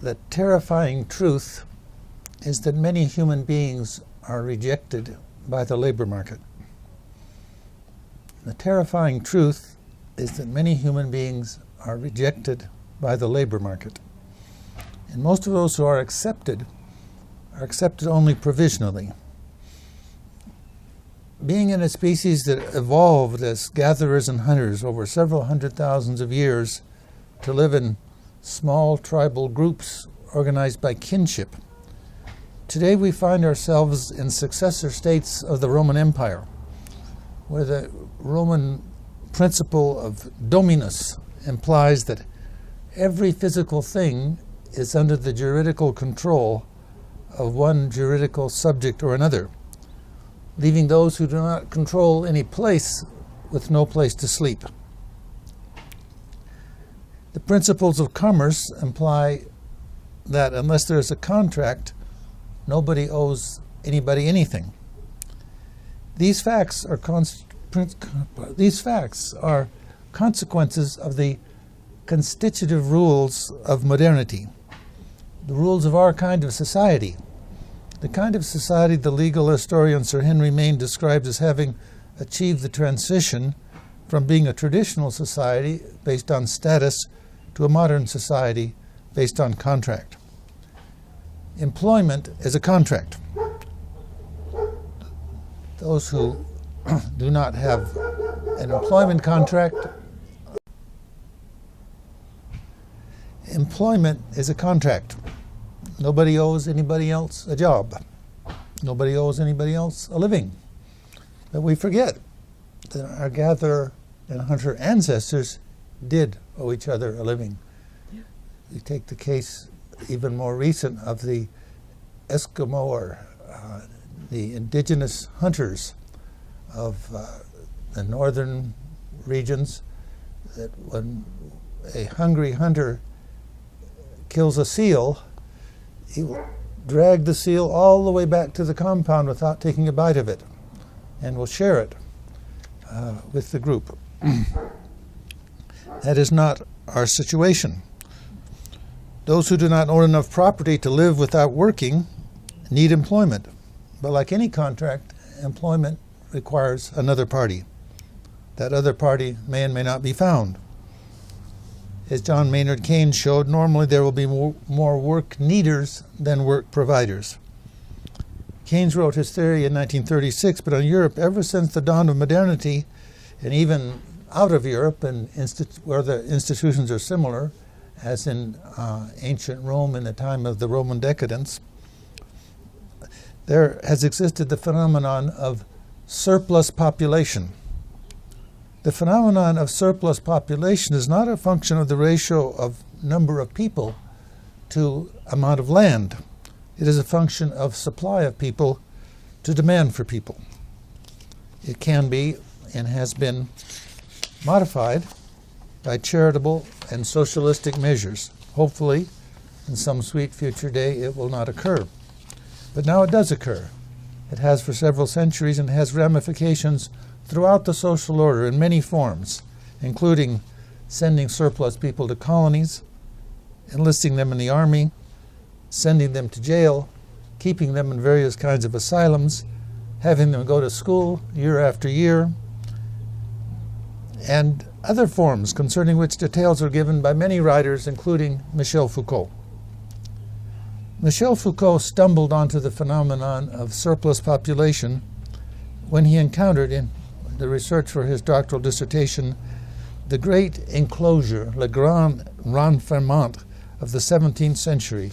The terrifying truth is that many human beings are rejected by the labor market. The terrifying truth is that many human beings are rejected by the labor market. And most of those who are accepted only provisionally. Being in a species that evolved as gatherers and hunters over several hundred thousands of years to live in small tribal groups organized by kinship, today we find ourselves in successor states of the Roman Empire, where the Roman principle of dominus implies that every physical thing is under the juridical control of one juridical subject or another, leaving those who do not control any place with no place to sleep. The principles of commerce imply that unless there is a contract, nobody owes anybody anything. These facts are consequences of the constitutive rules of modernity, the rules of our kind of society, the kind of society the legal historian Sir Henry Maine describes as having achieved the transition from being a traditional society based on status to a modern society based on contract. Employment is a contract. Those who do not have an employment contract, employment is a contract. Nobody owes anybody else a job. Nobody owes anybody else a living. But we forget that our gatherer and hunter ancestors did owe each other a living. Yeah. You take the case even more recent of the Eskimo or the indigenous hunters of the northern regions, that when a hungry hunter kills a seal, he will drag the seal all the way back to the compound without taking a bite of it, and will share it with the group. That is not our situation. Those who do not own enough property to live without working need employment. But like any contract, employment requires another party. That other party may and may not be found. As John Maynard Keynes showed, normally there will be more work needers than work providers. Keynes wrote his theory in 1936, but in Europe, ever since the dawn of modernity, and even out of Europe, and where the institutions are similar, as in ancient Rome in the time of the Roman decadence, there has existed the phenomenon of surplus population. The phenomenon of surplus population is not a function of the ratio of number of people to amount of land. It is a function of supply of people to demand for people. It can be and has been modified by charitable and socialistic measures. Hopefully, in some sweet future day, it will not occur. But now it does occur. It has for several centuries and has ramifications throughout the social order in many forms, including sending surplus people to colonies, enlisting them in the army, sending them to jail, keeping them in various kinds of asylums, having them go to school year after year, and other forms concerning which details are given by many writers, including Michel Foucault. Michel Foucault stumbled onto the phenomenon of surplus population when he encountered in the research for his doctoral dissertation the great enclosure, le grand renfermement of the 17th century,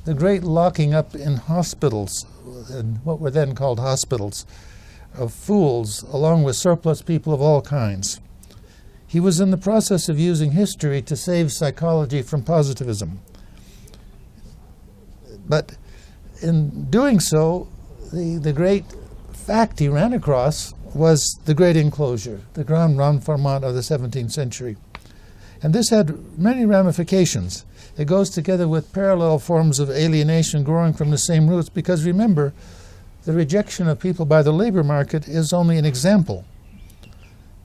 the great locking up in hospitals, in what were then called hospitals, of fools along with surplus people of all kinds. He was in the process of using history to save psychology from positivism. But in doing so, the great fact he ran across was the great enclosure, the grand renfermement of the 17th century. And this had many ramifications. It goes together with parallel forms of alienation growing from the same roots, because remember, the rejection of people by the labor market is only an example,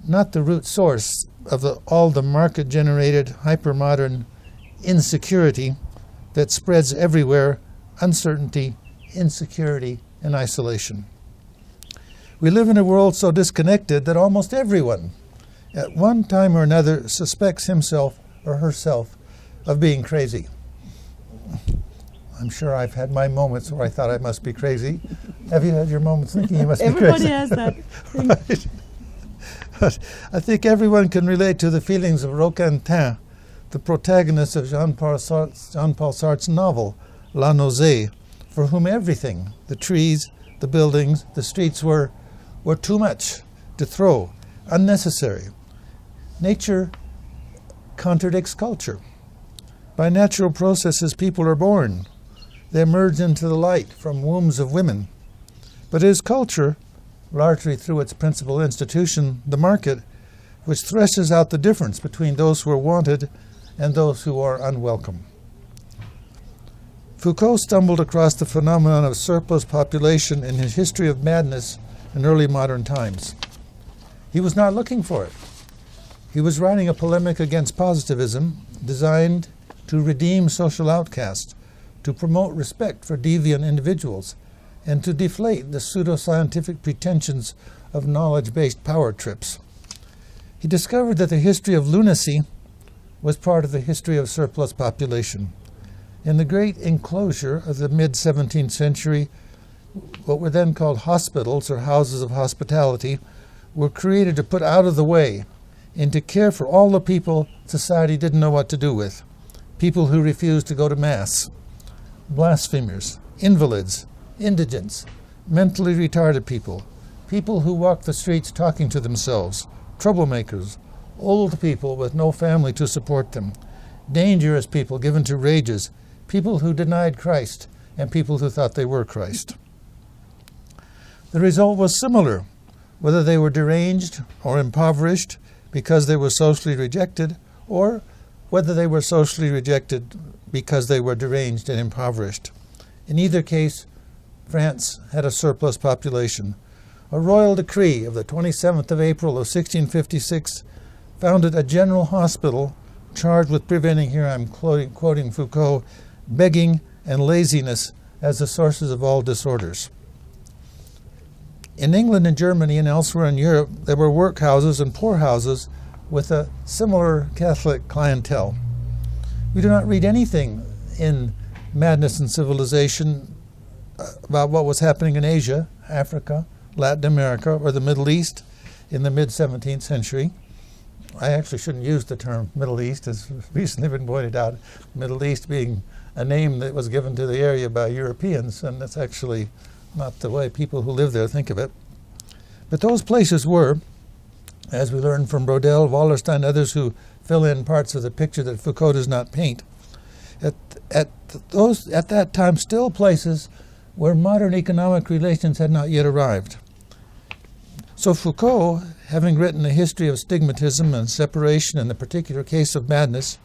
not the root source of all the market-generated hypermodern insecurity that spreads everywhere uncertainty, insecurity, and isolation. We live in a world so disconnected that almost everyone, at one time or another, suspects himself or herself of being crazy. I'm sure I've had my moments where I thought I must be crazy. Have you had your moments thinking you must be crazy? Everybody has that thing. Right. But I think everyone can relate to the feelings of Roquentin, the protagonist of Jean-Paul Sartre's novel, La Nausée, for whom everything, the trees, the buildings, the streets were too much to throw, unnecessary. Nature contradicts culture. By natural processes, people are born. They emerge into the light from wombs of women. But it is culture, largely through its principal institution, the market, which threshes out the difference between those who are wanted and those who are unwelcome. Foucault stumbled across the phenomenon of surplus population in his History of Madness in early modern times. He was not looking for it. He was writing a polemic against positivism designed to redeem social outcasts, to promote respect for deviant individuals, and to deflate the pseudoscientific pretensions of knowledge-based power trips. He discovered that the history of lunacy was part of the history of surplus population. In the great enclosure of the mid-17th century, what were then called hospitals or houses of hospitality were created to put out of the way and to care for all the people society didn't know what to do with. People who refused to go to Mass, blasphemers, invalids, indigents, mentally retarded people, people who walked the streets talking to themselves, troublemakers, old people with no family to support them, dangerous people given to rages, people who denied Christ, and people who thought they were Christ. The result was similar, whether they were deranged or impoverished because they were socially rejected, or whether they were socially rejected because they were deranged and impoverished. In either case, France had a surplus population. A royal decree of the 27th of April of 1656 founded a general hospital charged with preventing, here I'm quoting Foucault, begging and laziness as the sources of all disorders. In England and Germany and elsewhere in Europe, there were workhouses and poorhouses with a similar Catholic clientele. We do not read anything in Madness and Civilization about what was happening in Asia, Africa, Latin America, or the Middle East in the mid-17th century. I actually shouldn't use the term Middle East, as recently been pointed out, Middle East being a name that was given to the area by Europeans, and that's actually not the way people who live there think of it. But those places were, as we learned from Brodel, Wallerstein, others who fill in parts of the picture that Foucault does not paint, at that time still places where modern economic relations had not yet arrived. So Foucault, having written a history of stigmatism and separation in the particular case of madness,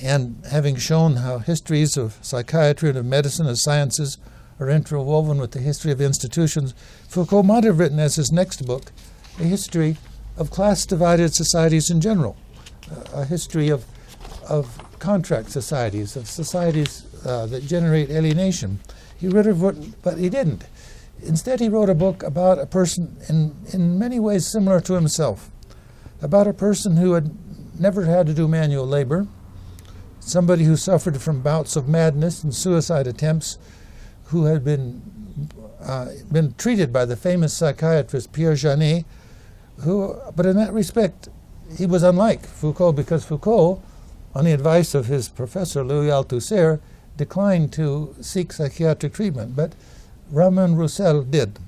and having shown how histories of psychiatry and of medicine as sciences are interwoven with the history of institutions, Foucault might have written as his next book a history of class-divided societies in general, a history of contract societies, of societies that generate alienation. He would have written, but he didn't. Instead, he wrote a book about a person in many ways similar to himself, about a person who had never had to do manual labor, somebody who suffered from bouts of madness and suicide attempts, who had been treated by the famous psychiatrist Pierre Janet, but in that respect, he was unlike Foucault, because Foucault, on the advice of his professor Louis Althusser, declined to seek psychiatric treatment, but Ramon Roussel did.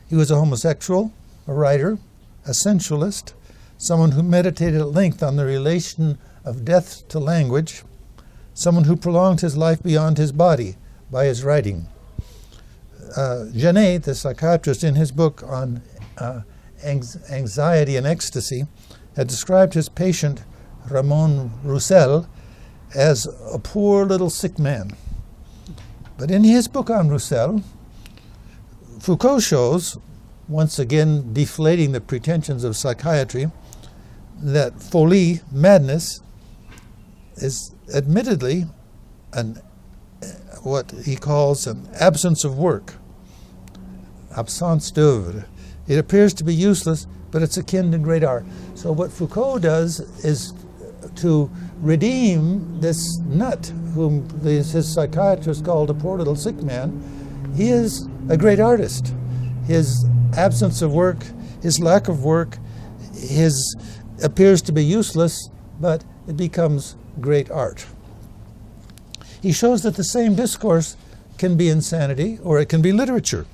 He was a homosexual, a writer, a sensualist, someone who meditated at length on the relation of death to language, someone who prolonged his life beyond his body by his writing. Janet, the psychiatrist, in his book on anxiety and ecstasy, had described his patient, Ramon Roussel, as a poor little sick man. But in his book on Roussel, Foucault shows, once again deflating the pretensions of psychiatry, that folie, madness, is admittedly what he calls an absence of work, absence d'oeuvre. It appears to be useless, but it's akin to great art. So what Foucault does is to redeem this nut, whom his psychiatrist called a poor little sick man. He is a great artist. His absence of work, his lack of work, his appears to be useless, but it becomes great art. He shows that the same discourse can be insanity or it can be literature.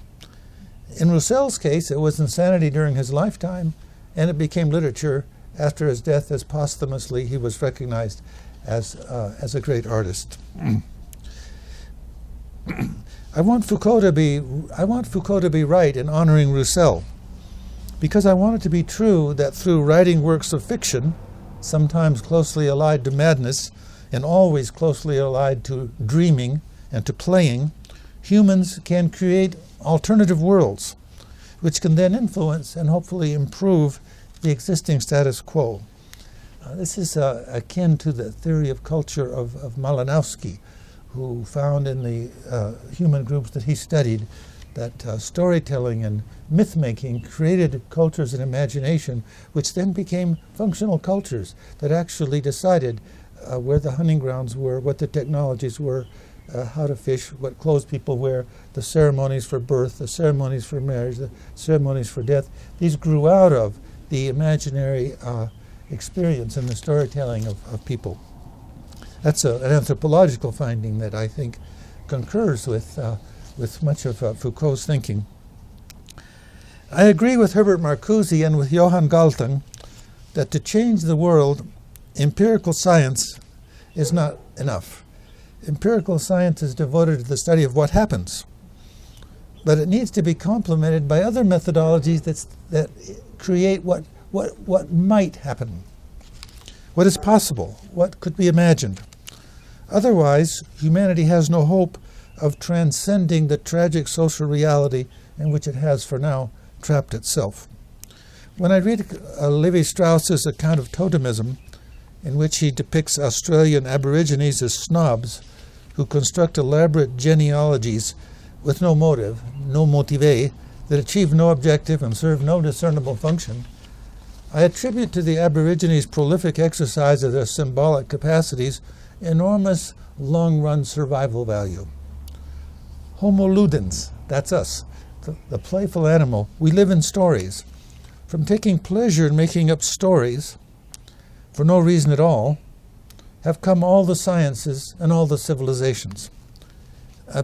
In Roussel's case, it was insanity during his lifetime, and it became literature after his death, as posthumously he was recognized as a great artist. I want Foucault to be right in honoring Roussel, because I want it to be true that through writing works of fiction, sometimes closely allied to madness and always closely allied to dreaming and to playing, humans can create alternative worlds, which can then influence and hopefully improve the existing status quo. This is akin to the theory of culture of Malinowski, who found in the human groups that he studied that storytelling and myth-making created cultures and imagination, which then became functional cultures that actually decided where the hunting grounds were, what the technologies were, how to fish, what clothes people wear, the ceremonies for birth, the ceremonies for marriage, the ceremonies for death. These grew out of the imaginary experience and the storytelling of people. That's an anthropological finding that I think concurs with much of Foucault's thinking. I agree with Herbert Marcuse and with Johann Galtung that to change the world, empirical science is not enough. Empirical science is devoted to the study of what happens, but it needs to be complemented by other methodologies that create what might happen, what is possible, what could be imagined. Otherwise, humanity has no hope of transcending the tragic social reality in which it has for now trapped itself. When I read Levi-Strauss's account of totemism, in which he depicts Australian Aborigines as snobs who construct elaborate genealogies with no motive, no motive, that achieve no objective and serve no discernible function, I attribute to the Aborigines' prolific exercise of their symbolic capacities enormous long-run survival value. Homo ludens, that's us, the playful animal. We live in stories. From taking pleasure in making up stories for no reason at all, have come all the sciences and all the civilizations.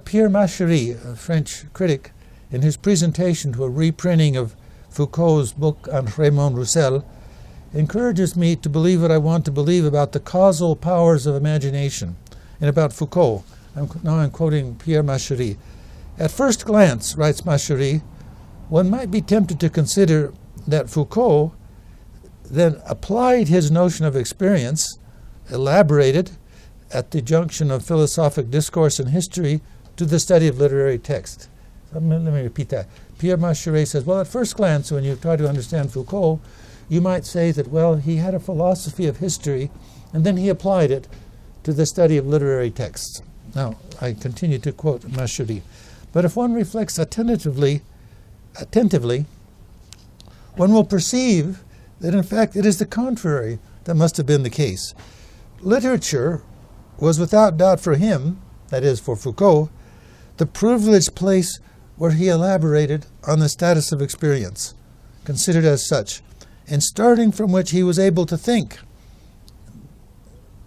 Pierre Machery, a French critic, in his presentation to a reprinting of Foucault's book on Raymond Roussel, encourages me to believe what I want to believe about the causal powers of imagination and about Foucault. Now I'm quoting Pierre Machery. At first glance, writes Machery, one might be tempted to consider that Foucault then applied his notion of experience, elaborated at the junction of philosophic discourse and history, to the study of literary text. Let me repeat that. Pierre Machery says, well, at first glance, when you try to understand Foucault, you might say that, well, he had a philosophy of history, and then he applied it to the study of literary texts. Now, I continue to quote Machery. But if one reflects attentively, one will perceive that, in fact, it is the contrary that must have been the case. Literature was without doubt for him, that is, for Foucault, the privileged place where he elaborated on the status of experience, considered as such, and starting from which he was able to think,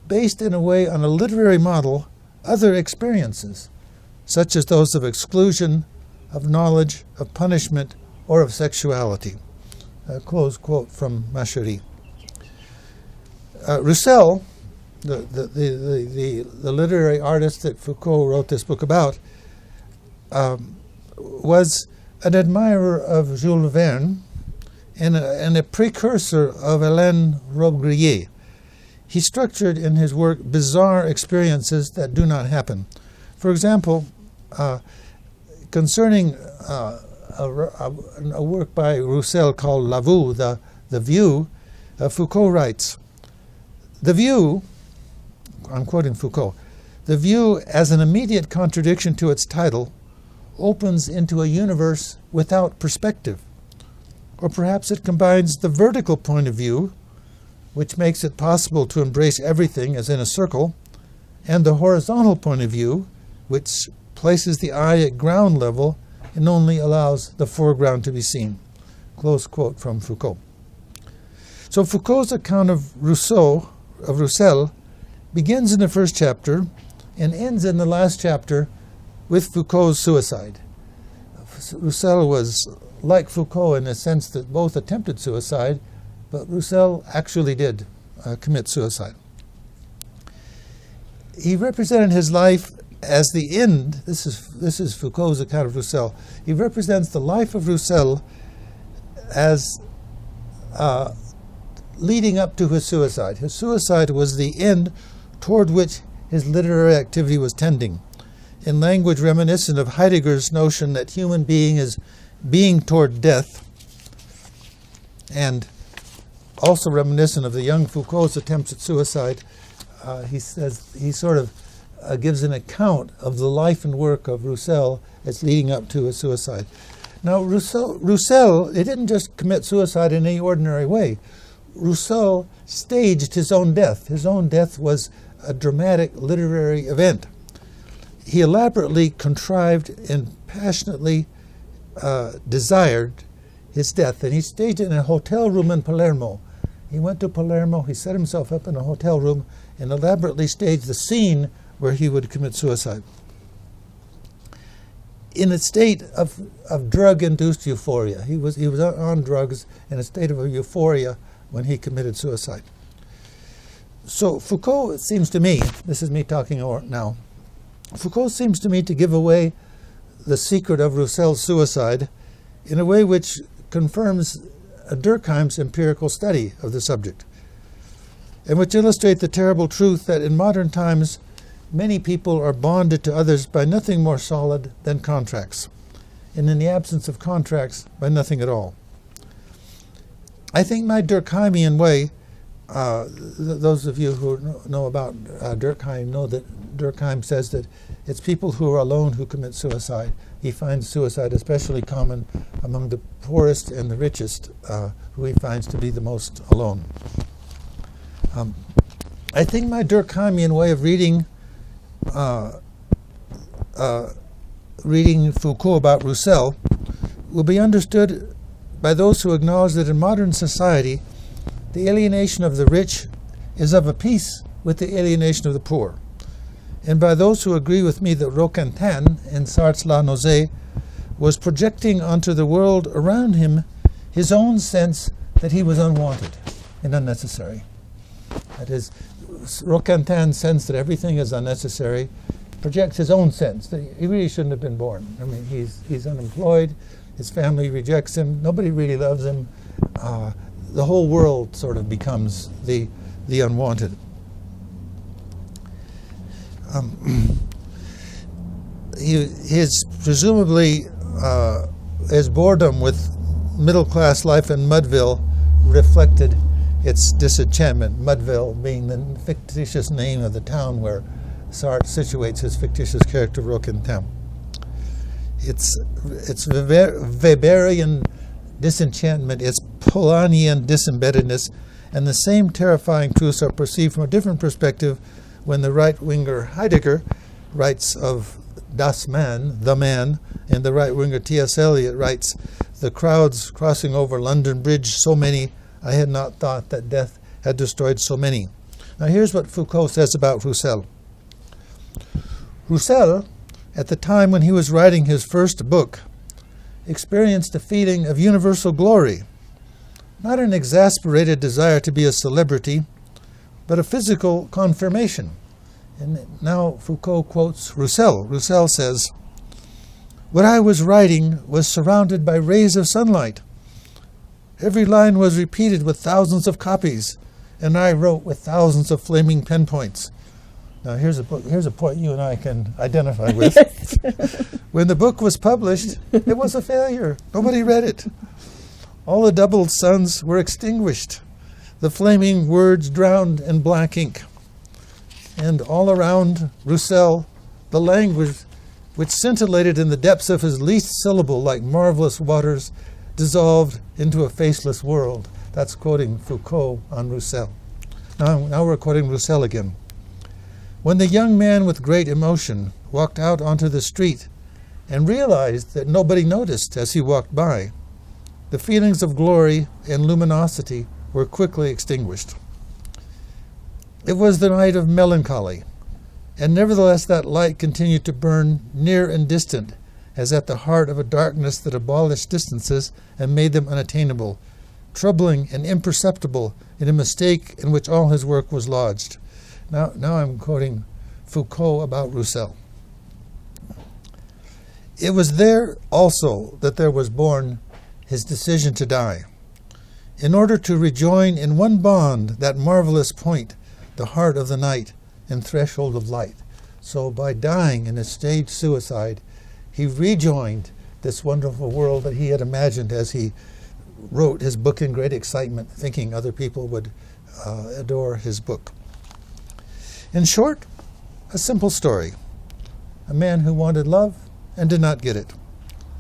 based in a way on a literary model, other experiences, such as those of exclusion, of knowledge, of punishment, or of sexuality. Close quote from Machery. Roussel, the literary artist that Foucault wrote this book about, was an admirer of Jules Verne and a precursor of Hélène Robbe-Grillet. He structured in his work bizarre experiences that do not happen. For example, concerning a work by Roussel called La Vue, the View, Foucault writes, "The view, I'm quoting Foucault, the view as an immediate contradiction to its title opens into a universe without perspective. Or perhaps it combines the vertical point of view, which makes it possible to embrace everything as in a circle, and the horizontal point of view, which places the eye at ground level and only allows the foreground to be seen. Close quote from Foucault. So Foucault's account of Roussel, begins in the first chapter and ends in the last chapter with Foucault's suicide. Roussel was like Foucault in the sense that both attempted suicide, but Roussel actually did commit suicide. He represented his life as the end. This is Foucault's account of Roussel. He represents the life of Roussel as leading up to his suicide. His suicide was the end toward which his literary activity was tending, in language reminiscent of Heidegger's notion that human being is being toward death, and also reminiscent of the young Foucault's attempts at suicide. He says he sort of gives an account of the life and work of Roussel as leading up to his suicide. Now, Roussel, he didn't just commit suicide in any ordinary way. Roussel staged his own death. His own death was a dramatic literary event. He elaborately contrived and passionately desired his death, and he staged it in a hotel room in Palermo. He went to Palermo, he set himself up in a hotel room and elaborately staged the scene where he would commit suicide. In a state of drug-induced euphoria. He was on drugs in a state of euphoria when he committed suicide. So Foucault, it seems to me, this is me talking now, Foucault seems to me to give away the secret of Roussel's suicide in a way which confirms Durkheim's empirical study of the subject, and which illustrate the terrible truth that in modern times many people are bonded to others by nothing more solid than contracts, and in the absence of contracts, by nothing at all. I think my Durkheimian way, those of you who know about Durkheim know that Durkheim says that it's people who are alone who commit suicide. He finds suicide especially common among the poorest and the richest, who he finds to be the most alone. I think my Durkheimian way of reading Foucault about Roussel will be understood by those who acknowledge that in modern society the alienation of the rich is of a piece with the alienation of the poor, and by those who agree with me that Roquentin in Sartre's La Nausée was projecting onto the world around him his own sense that he was unwanted and unnecessary. That is, Roquentin's sense that everything is unnecessary projects his own sense that he really shouldn't have been born. I mean, he's unemployed, his family rejects him, nobody really loves him. The whole world sort of becomes the unwanted. His presumably his boredom with middle-class life in Mudville reflected its disenchantment, Mudville being the fictitious name of the town where Sartre situates his fictitious character Roquentin. It's Weberian disenchantment, its Polanyian disembeddedness, and the same terrifying truths are perceived from a different perspective when the right-winger Heidegger writes of Das Man, the man, and the right-winger T.S. Eliot writes, the crowds crossing over London Bridge, so many, I had not thought that death had destroyed so many. Now here's what Foucault says about Roussel. Roussel, at the time when he was writing his first book, experienced a feeling of universal glory, not an exasperated desire to be a celebrity, but a physical confirmation. And now Foucault quotes Roussel. Roussel says, "What I was writing was surrounded by rays of sunlight. Every line was repeated with thousands of copies, and I wrote with thousands of flaming pen points." Now here's a point you and I can identify with. When the book was published, it was a failure. Nobody read it. All the doubled suns were extinguished. The flaming words drowned in black ink. and all around Roussel, the language which scintillated in the depths of his least syllable like marvelous waters dissolved into a faceless world. That's quoting Foucault on Roussel. Now we're quoting Roussel again. When the young man with great emotion walked out onto the street and realized that nobody noticed as he walked by, the feelings of glory and luminosity were quickly extinguished. It was the night of melancholy, and nevertheless that light continued to burn near and distant, as at the heart of a darkness that abolished distances and made them unattainable, troubling and imperceptible in a mistake in which all his work was lodged. Now I'm quoting Foucault about Roussel. It was there also that there was born his decision to die, in order to rejoin in one bond that marvelous point, the heart of the night and threshold of light. So by dying in a staged suicide, he rejoined this wonderful world that he had imagined as he wrote his book in great excitement, thinking other people would adore his book. In short, a simple story. A man who wanted love and did not get it.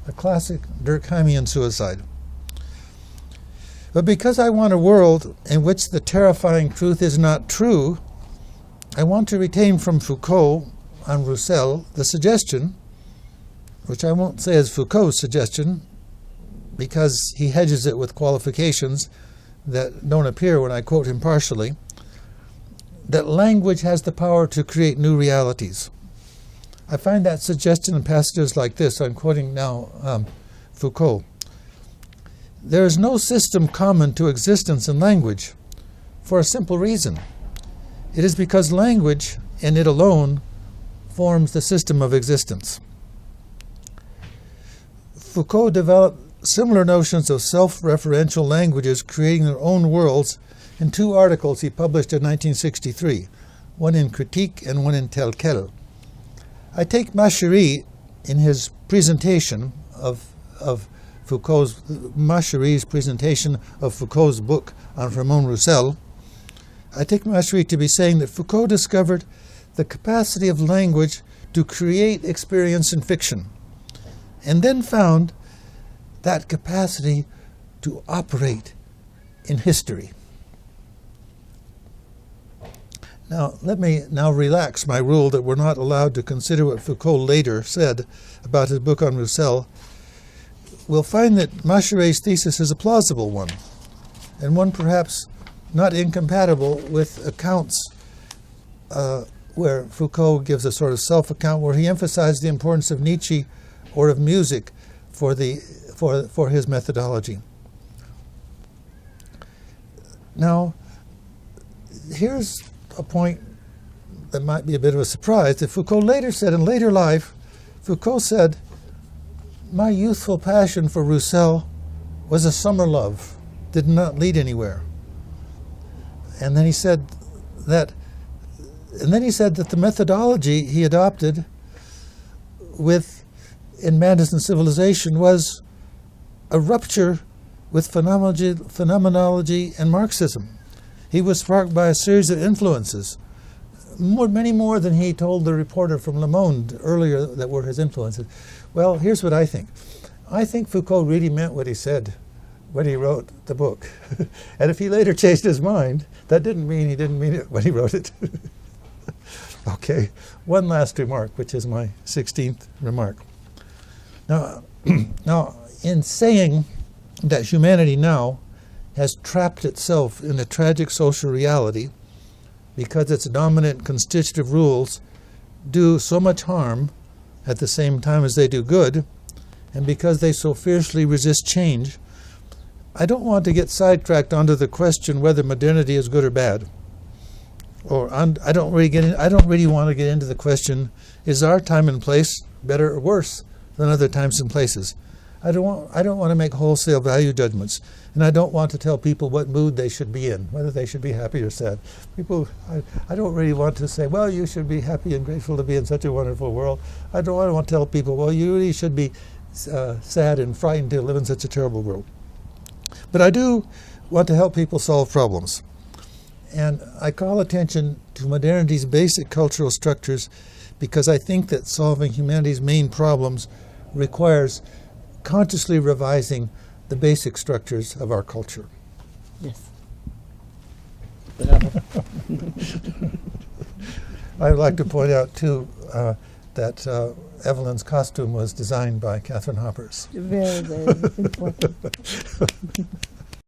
A classic Durkheimian suicide. But because I want a world in which the terrifying truth is not true, I want to retain from Foucault on Roussel the suggestion, which I won't say is Foucault's suggestion, because he hedges it with qualifications that don't appear when I quote him partially, that language has the power to create new realities. I find that suggestion in passages like this. I'm quoting now Foucault. There is no system common to existence in language for a simple reason. It is because language, and it alone, forms the system of existence. Foucault developed similar notions of self-referential languages creating their own worlds in two articles he published in 1963, one in Critique and one in Tel Quel. I take Machery in his presentation of Machery's presentation of Foucault's book on Ramon Roussel. I take Machery to be saying that Foucault discovered the capacity of language to create experience in fiction, and then found that capacity to operate in history. Now, let me now relax my rule that we're not allowed to consider what Foucault later said about his book on Roussel. We'll find that Machery's thesis is a plausible one, and one perhaps not incompatible with accounts where Foucault gives a sort of self-account where he emphasized the importance of Nietzsche or of music for his methodology. Now, here's a point that might be a bit of a surprise that Foucault later said in later life. Foucault said, "My youthful passion for Roussel was a summer love, did not lead anywhere." And then he said that the methodology he adopted in Madness and Civilization was a rupture with phenomenology and Marxism. He was sparked by a series of influences, many more than he told the reporter from Le Monde earlier that were his influences. Well, here's what I think. I think Foucault really meant what he said when he wrote the book. And if he later changed his mind, that didn't mean he didn't mean it when he wrote it. Okay, one last remark, which is my 16th remark. Now, in saying that humanity now has trapped itself in a tragic social reality because its dominant constitutive rules do so much harm at the same time as they do good, and because they so fiercely resist change, I don't want to get sidetracked onto the question whether modernity is good or bad. I don't really want to get into the question, is our time and place better or worse than other times and places? I don't want to make wholesale value judgments, and I don't want to tell people what mood they should be in, whether they should be happy or sad. I don't really want to say, well, you should be happy and grateful to be in such a wonderful world. I don't want to tell people, well, you really should be sad and frightened to live in such a terrible world. But I do want to help people solve problems. And I call attention to modernity's basic cultural structures because I think that solving humanity's main problems requires consciously revising the basic structures of our culture. Yes. Bravo. I'd like to point out, too, that Evelyn's costume was designed by Catherine Hoppers. Very, very important.